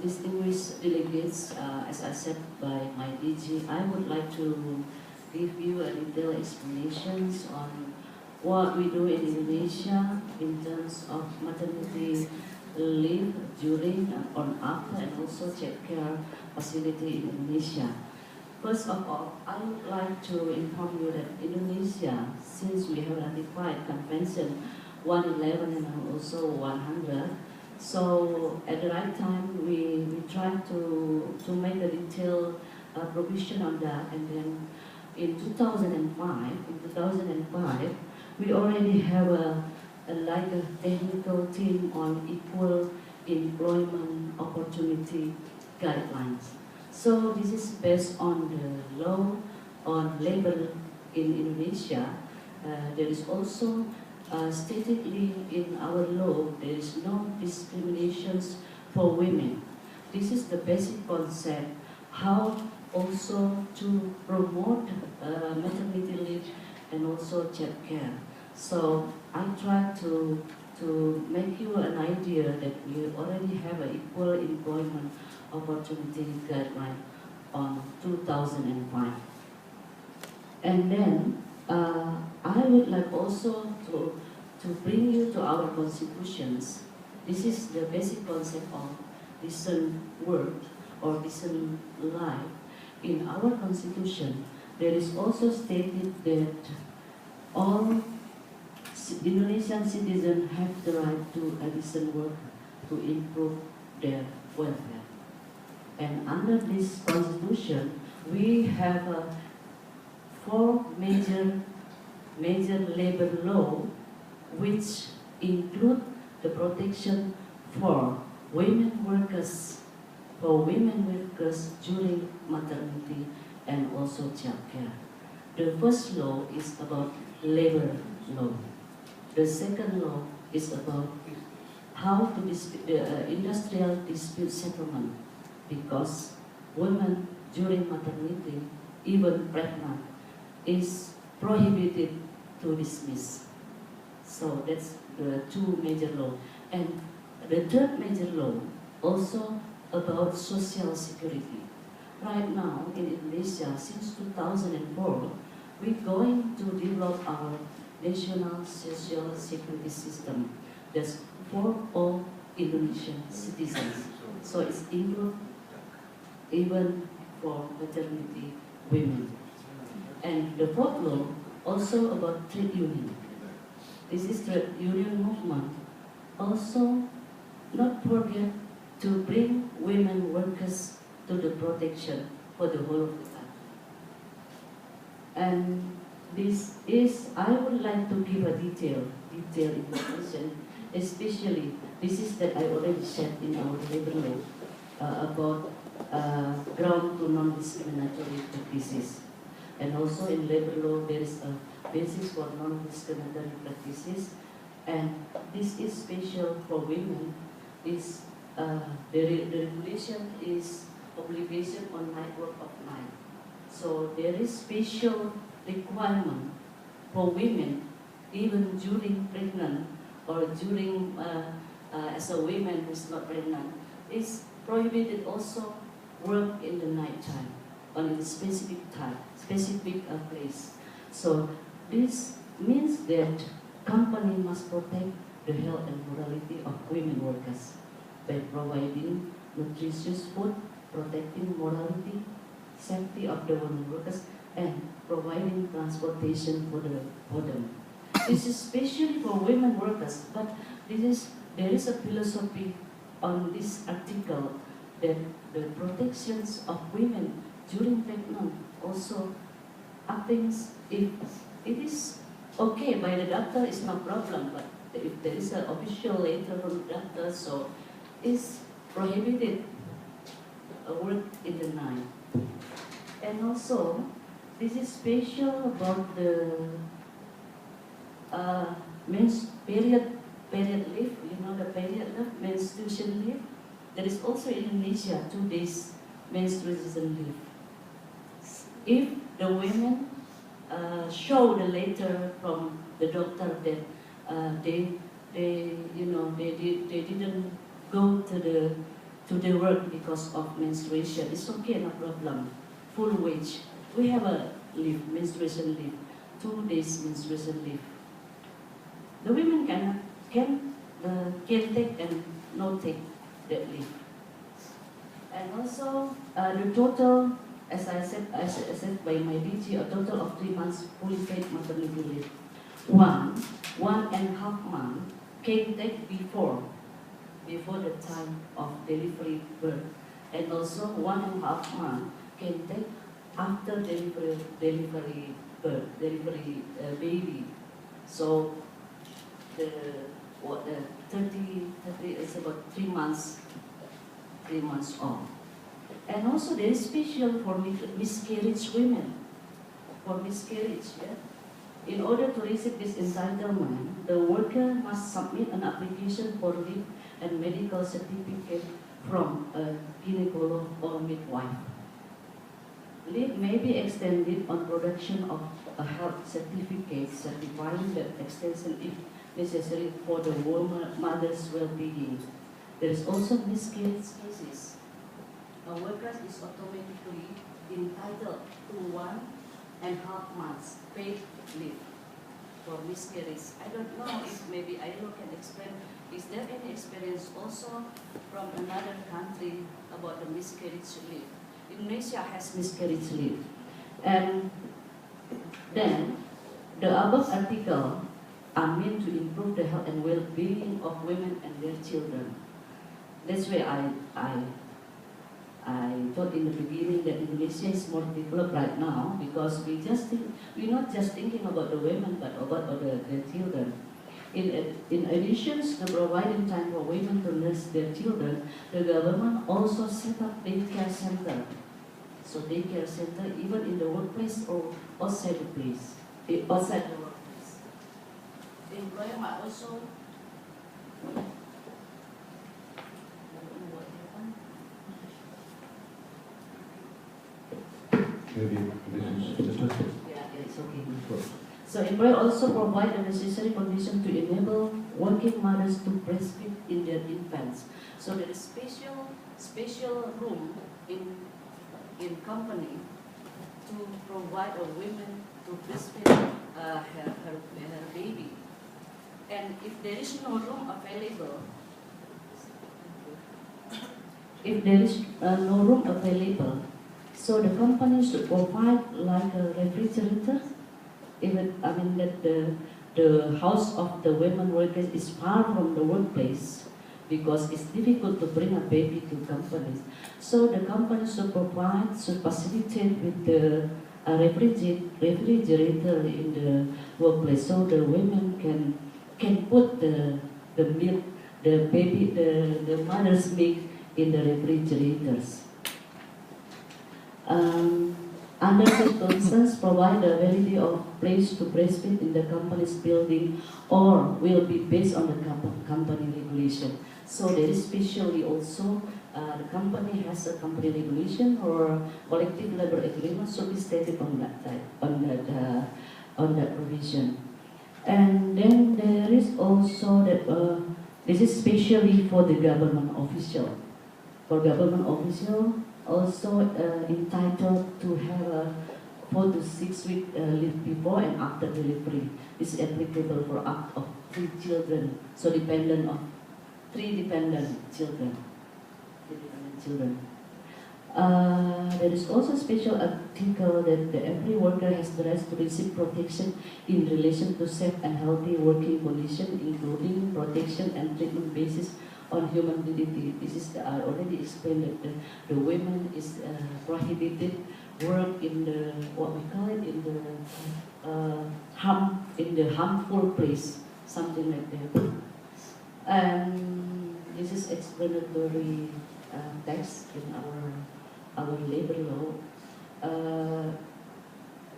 distinguished delegates, as I said by my DG, I would like to give you a detailed explanations on what we do in Indonesia in terms of maternity leave during and on after, and also child care facility in Indonesia. First of all, I would like to inform you that Indonesia, since we have ratified Convention 111 and also 100, so at the right time we try to make a detailed provision on that, and then in 2005, we already have like a technical team on equal employment opportunity guidelines. So this is based on the law on labor in Indonesia. There is also statedly in our law, there is no discriminations for women. This is the basic concept, how also to promote maternity leave and also child care. So I try to make you an idea that we already have an equal employment opportunity guideline on 2005. And then I would like also to bring you to our constitutions. This is the basic concept of decent work or decent life. In our constitution, there is also stated that all Indonesian citizens have the right to a decent work to improve their welfare. And under this constitution, we have 4 major labor law, which include the protection for women workers during maternity and also child care. The first law is about labor law. The second law is about how to industrial dispute settlement, because women during maternity, even pregnant, is prohibited to dismiss. So that's the 2 major laws. And the 3rd major law also about social security. Right now in Indonesia, since 2004, we're going to develop our national social security system that's for all Indonesian citizens. So it's include even for maternity women. And the 4th law also about trade union. This is trade union movement. Also, not forget to bring women workers to the protection for the whole of the country. And this is, I would like to give a detailed information, especially, this is that I already said in our labor law about ground to non-discriminatory practices. And also in labor law, there is a basis for non-discriminatory practices. And this is special for women. Is the regulation is obligation on night work of night. So there is special requirement for women, even during pregnant or during as a woman who's not pregnant, is prohibited also work in the night time, on a specific time, specific place. So this means that company must protect the health and morality of women workers by providing nutritious food, protecting morality, safety of the women workers, and providing transportation for them. This is especially for women workers, but there is a philosophy on this article that the protections of women during pregnancy also happens if it is okay by the doctor, it's no problem, but if there is an official letter from the doctor, so it's prohibited work in the night. And also, this is special about the period leave, the period leave, menstruation leave. There is also in Indonesia 2 days menstruation leave. If the women show the letter from the doctor that they didn't go to to the work because of menstruation. It's okay, no problem. Full wage. We have a leave, menstruation leave, 2 days menstruation leave. The women can take and not take that leave. And also the total, as I said by my DG, a total of 3 months fully paid maternity leave. 1.5 months can take before the time of delivery birth, and also 1.5 months can take after delivery baby. So the 30 is about 3 months off. And also there is special for miscarriage women. For miscarriage, yeah. In order to receive this entitlement, the worker must submit an application for leave and medical certificate from a gynecologist or midwife. Leave may be extended on production of a health certificate certifying the extension if necessary for the mother's well-being. There is also miscarriage cases. A worker is automatically entitled to 1.5 months paid leave for miscarriage. I don't know if maybe Ailo can explain. Is there any experience also from another country about the miscarriage leave? Indonesia has miscarriage leave. And then the above article are meant to improve the health and well-being of women and their children. That's why I thought in the beginning that Indonesia is more developed right now, because we're not just thinking about the women but about the children. In addition to providing time for women to nurse their children, the government also set up daycare center. So daycare center even in the workplace or outside the place, outside the workplace. The employer might also maybe this is yeah, it's okay. So employer also provide the necessary condition to enable working mothers to breastfeed in their infants. So there is special room in company to provide a woman to breastfeed her baby. And if there is no room available, so the company should provide like a refrigerator. Even that the house of the women workers is far from the workplace, because it's difficult to bring a baby to companies. So the company should facilitate with the refrigerator in the workplace, so the women can put the milk, the mother's milk in the refrigerators. Under circumstances, provide a variety of place to breastfeed in the company's building, or will be based on the company regulation. So there is specially also the company has a company regulation or collective labor agreement should be stated on that type, on that provision. And then there is also that this is specially for the government official. For government official, also entitled to have a 4 to 6 week leave before and after delivery. This is applicable for up of 3 children, so dependent of 3 dependent children. There is also a special article that every worker has the right to receive protection in relation to safe and healthy working conditions, including protection and treatment basis on human dignity. This is I already explained that the women is prohibited work in the what we call it in the harmful place, something like that. And this is explanatory text in our labor law.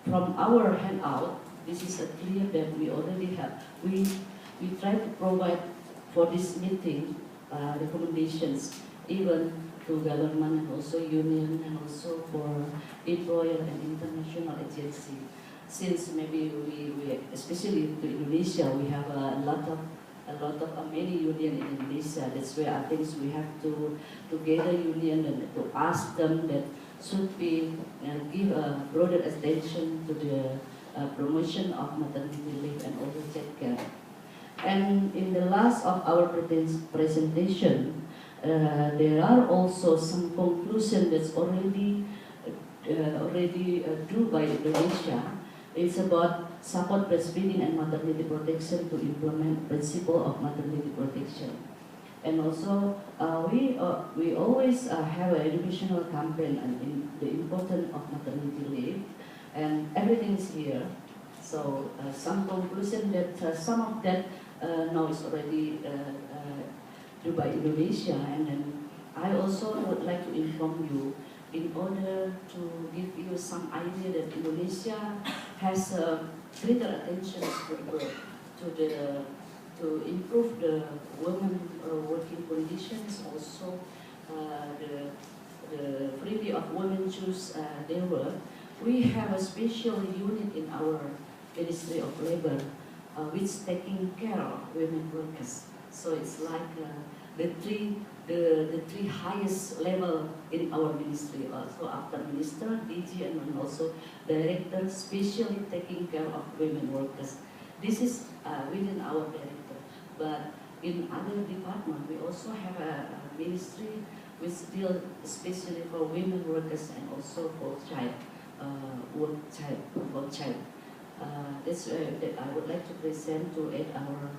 From our handout, this is clear that we already have. We try to provide for this meeting recommendations, even to government and also union and also for employer and international agency. Since maybe we especially to Indonesia, we have a lot of a lot of many union in Indonesia. That's where I think we have to gather union and to ask them that should we give a broader attention to the promotion of maternity leave and also child care. And in the last of our presentation, there are also some conclusion that's already due by Indonesia. It's about support breastfeeding and maternity protection to implement principle of maternity protection. And also, we always have an educational campaign in the importance of maternity leave, and everything is here. So some conclusion that some of that now is already due by Indonesia, and then I also would like to inform you in order to give you some idea that Indonesia has greater attention to improve the women working conditions, also the freedom of women choose their work. We have a special unit in our Ministry of Labor which taking care of women workers. So it's like the three highest level in our ministry. So after minister, DG, and also director, specially taking care of women workers. This is within our director. But in other departments, we also have a ministry which deal especially for women workers and also for child. That's that I would like to present to add our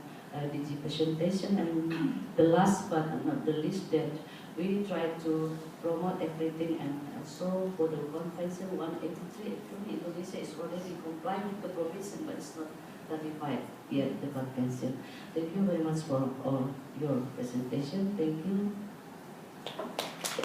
DG presentation. And the last but not the least, that we try to promote everything, and also for the Convention 183, actually Indonesia is already complying with the provision, but it's not ratified yet, the convention. Thank you very much for all your presentation. Thank you.